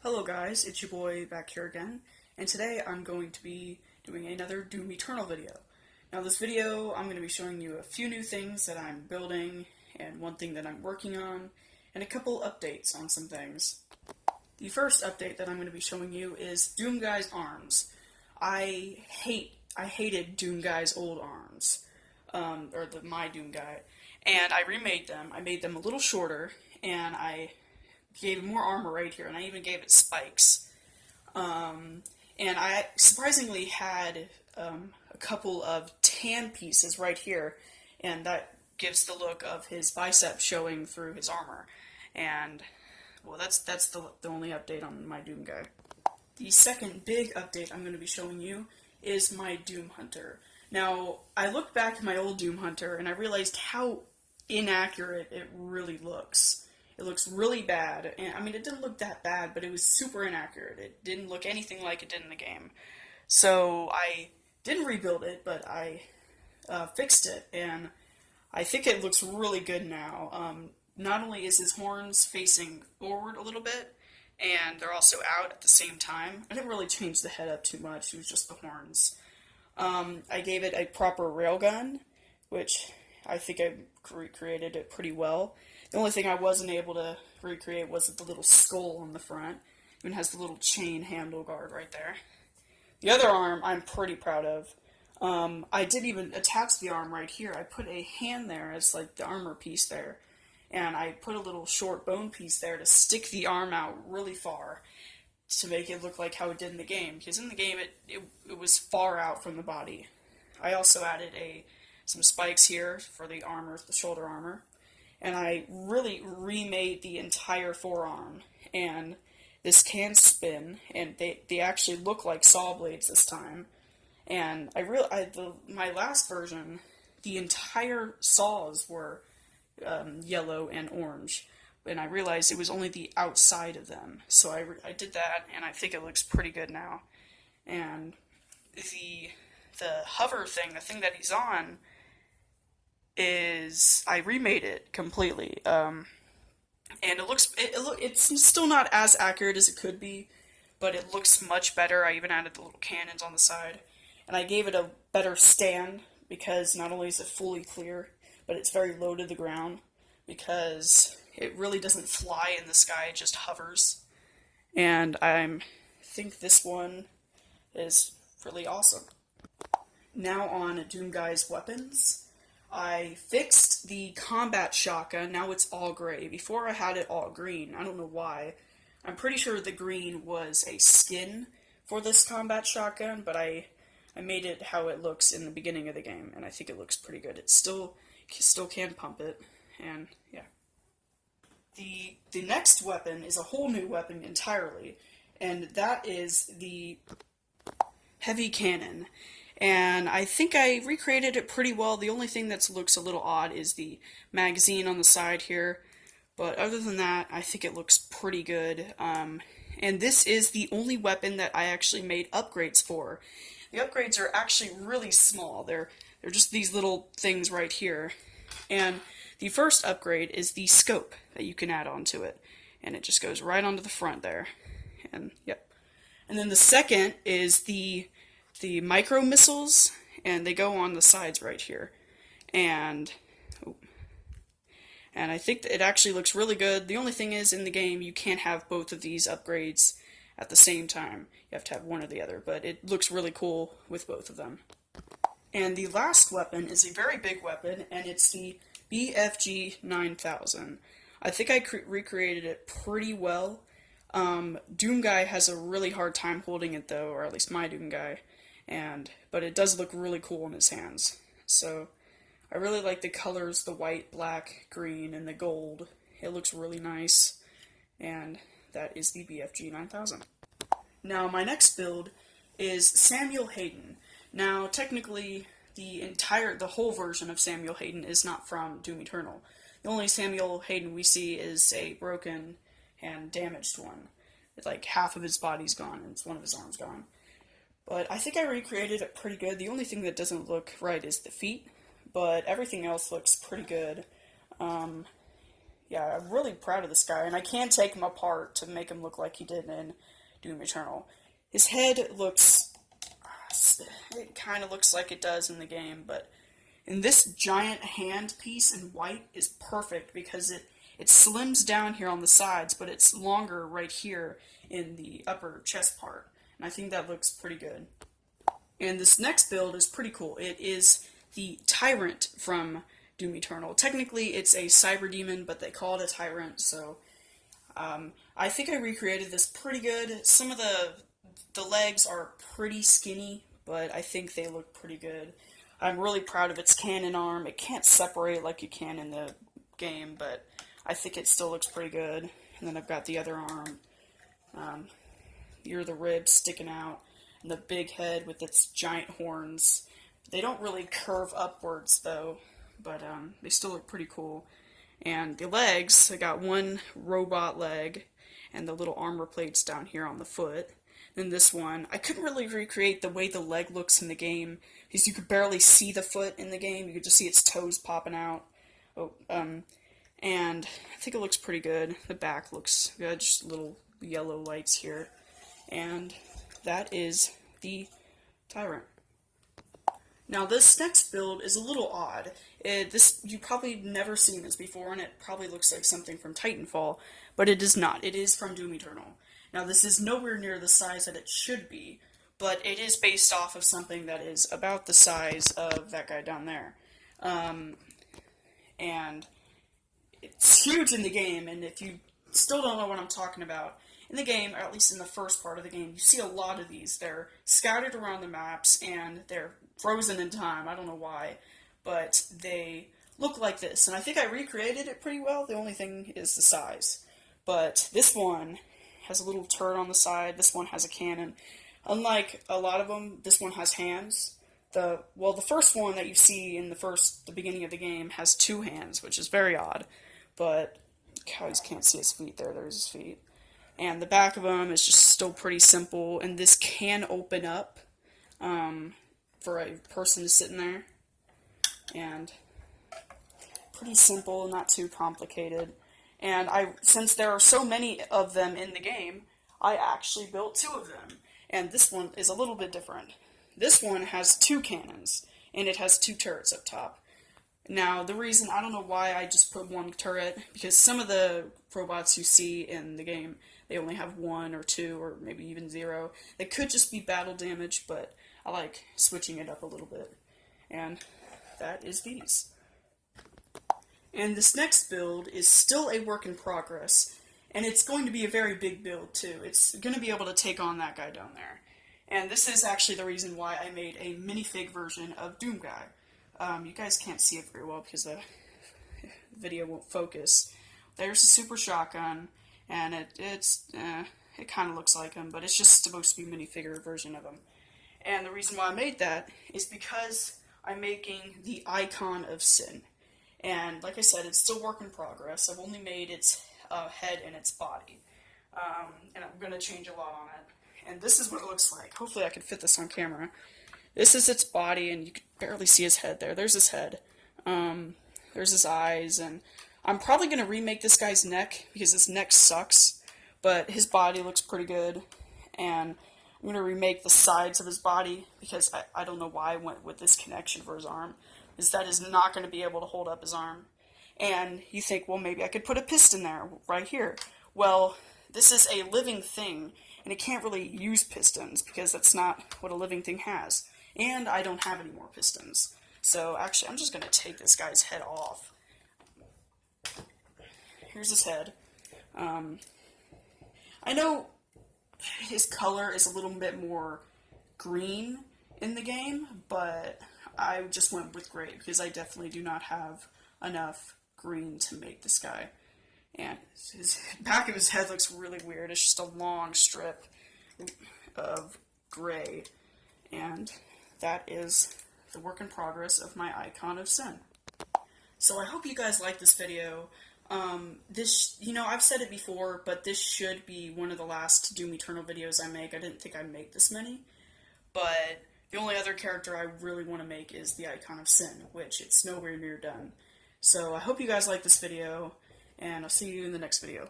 Hello guys, it's your boy back here again, and today I'm going to be doing another Doom Eternal video. Now this video, I'm going to be showing you a few new things that I'm building, and one thing that I'm working on, and a couple updates on some things. The first update that I'm going to be showing you is Doomguy's arms. I hated Doomguy's old arms, my Doomguy, and I remade them. I made them a little shorter, and I gave it more armor right here, and I even gave it spikes. And I surprisingly had a couple of tan pieces right here, and that gives the look of his bicep showing through his armor. And well, that's the only update on my Doom guy. The second big update I'm going to be showing you is my Doom Hunter. Now, I looked back at my old Doom Hunter and I realized how inaccurate it really looks. It looks really bad, and I mean, it didn't look that bad, but it was super inaccurate. It didn't look anything like it did in the game. So I didn't rebuild it, but I fixed it, and I think it looks really good now. Not only is his horns facing forward a little bit, and they're also out at the same time. I didn't really change the head up too much, it was just the horns. I gave it a proper railgun, which I think I recreated it pretty well. The only thing I wasn't able to recreate was the little skull on the front. It even has the little chain handle guard right there. The other arm I'm pretty proud of. I did even attach the arm right here. I put a hand there as like the armor piece there. And I put a little short bone piece there to stick the arm out really far to make it look like how it did in the game. Because in the game it was far out from the body. I also added some spikes here for the armor, the shoulder armor. And I really remade the entire forearm, and this can spin, and they actually look like saw blades this time. And my last version, the entire saws were yellow and orange, and I realized it was only the outside of them. So I did that, and I think it looks pretty good now. And the hover thing, the thing that he's on, is I remade it completely, and it's still not as accurate as it could be, but it looks much better. I even added the little cannons on the side, and I gave it a better stand because not only is it fully clear, but it's very low to the ground because it really doesn't fly in the sky; it just hovers. And I think this one is really awesome. Now on Doomguy's weapons. I fixed the combat shotgun, now it's all gray. Before I had it all green, I don't know why. I'm pretty sure the green was a skin for this combat shotgun, but I made it how it looks in the beginning of the game, and I think it looks pretty good. It still can pump it, and yeah. The next weapon is a whole new weapon entirely, and that is the heavy cannon. And I think I recreated it pretty well. The only thing that looks a little odd is the magazine on the side here. But other than that, I think it looks pretty good. And this is the only weapon that I actually made upgrades for. The upgrades are actually really small. They're just these little things right here. And the first upgrade is the scope that you can add onto it. And it just goes right onto the front there. And yep. And then the second is the micro missiles, and they go on the sides right here, and I think that it actually looks really good. The only thing is, in the game, you can't have both of these upgrades at the same time. You have to have one or the other, but it looks really cool with both of them. And the last weapon is a very big weapon, and it's the BFG 9000. I think I recreated it pretty well. Doomguy has a really hard time holding it, though, or at least my Doomguy. But it does look really cool in his hands. So I really like the colors, the white, black, green, and the gold. It looks really nice, and that is the BFG 9000. Now my next build is Samuel Hayden. Now technically the whole version of Samuel Hayden is not from Doom Eternal. The only Samuel Hayden we see is a broken and damaged one. It's like half of his body's gone and one of his arms gone. But I think I recreated it pretty good. The only thing that doesn't look right is the feet, but everything else looks pretty good. yeah, I'm really proud of this guy, and I can take him apart to make him look like he did in Doom Eternal. His head looks, it kind of looks like it does in the game, but in this giant hand piece in white is perfect because it slims down here on the sides, but it's longer right here in the upper chest part, and I think that looks pretty good. And this next build is pretty cool. It is the Tyrant from Doom Eternal. Technically, it's a cyber demon, but they call it a Tyrant, so I think I recreated this pretty good. Some of the legs are pretty skinny, but I think they look pretty good. I'm really proud of its cannon arm. It can't separate like you can in the game, but I think it still looks pretty good. And then I've got the other arm. Here are the ribs sticking out, and the big head with its giant horns. They don't really curve upwards, though, but they still look pretty cool. And the legs, I got one robot leg, and the little armor plates down here on the foot. Then this one, I couldn't really recreate the way the leg looks in the game, because you could barely see the foot in the game. You could just see its toes popping out. And I think it looks pretty good. The back looks good, just little yellow lights here. And that is the Tyrant. Now this next build is a little odd. You've probably never seen this before, and it probably looks like something from Titanfall, but it is not. It is from Doom Eternal. Now this is nowhere near the size that it should be, but it is based off of something that is about the size of that guy down there. And it's huge in the game, and if you still don't know what I'm talking about, in the game, or at least in the first part of the game, you see a lot of these. They're scattered around the maps, and they're frozen in time. I don't know why, but they look like this, and I think I recreated it pretty well. The only thing is the size. But this one has a little turret on the side. This one has a cannon. Unlike a lot of them, this one has hands. The first one that you see in the beginning of the game has two hands, which is very odd. But cows can't see his feet there. There's his feet. And the back of them is just still pretty simple. And this can open up for a person sitting there. And pretty simple, not too complicated. And since there are so many of them in the game, I actually built two of them. And this one is a little bit different. This one has two cannons, and it has two turrets up top. Now, the reason, I don't know why I just put one turret, because some of the robots you see in the game, they only have one or two, or maybe even zero. They could just be battle damage, but I like switching it up a little bit. And that is these. And this next build is still a work in progress, and it's going to be a very big build too. It's going to be able to take on that guy down there. And this is actually the reason why I made a minifig version of Doomguy. You guys can't see it very well because the video won't focus. There's a super shotgun, and it kind of looks like him, but it's just supposed to be a minifigure version of him. And the reason why I made that is because I'm making the icon of sin. And like I said, it's still work in progress. I've only made its head and its body. And I'm going to change a lot on it. And this is what it looks like. Hopefully I can fit this on camera. This is its body, and you can barely see his head there. There's his head. There's his eyes, and I'm probably going to remake this guy's neck, because his neck sucks, but his body looks pretty good. And I'm going to remake the sides of his body, because I don't know why I went with this connection for his arm. That is not going to be able to hold up his arm. And you think, well, maybe I could put a piston there, right here. Well, this is a living thing, and it can't really use pistons, because that's not what a living thing has. And I don't have any more pistons. So, actually, I'm just going to take this guy's head off. Here's his head. I know his color is a little bit more green in the game, but I just went with gray because I definitely do not have enough green to make this guy. And his back of his head looks really weird. It's just a long strip of gray. And that is the work in progress of my icon of sin. So I hope you guys like this video. I've said it before, but this should be one of the last Doom Eternal videos I make. I didn't think I'd make this many, but the only other character I really want to make is the Icon of Sin, which it's nowhere near done. So I hope you guys like this video, and I'll see you in the next video.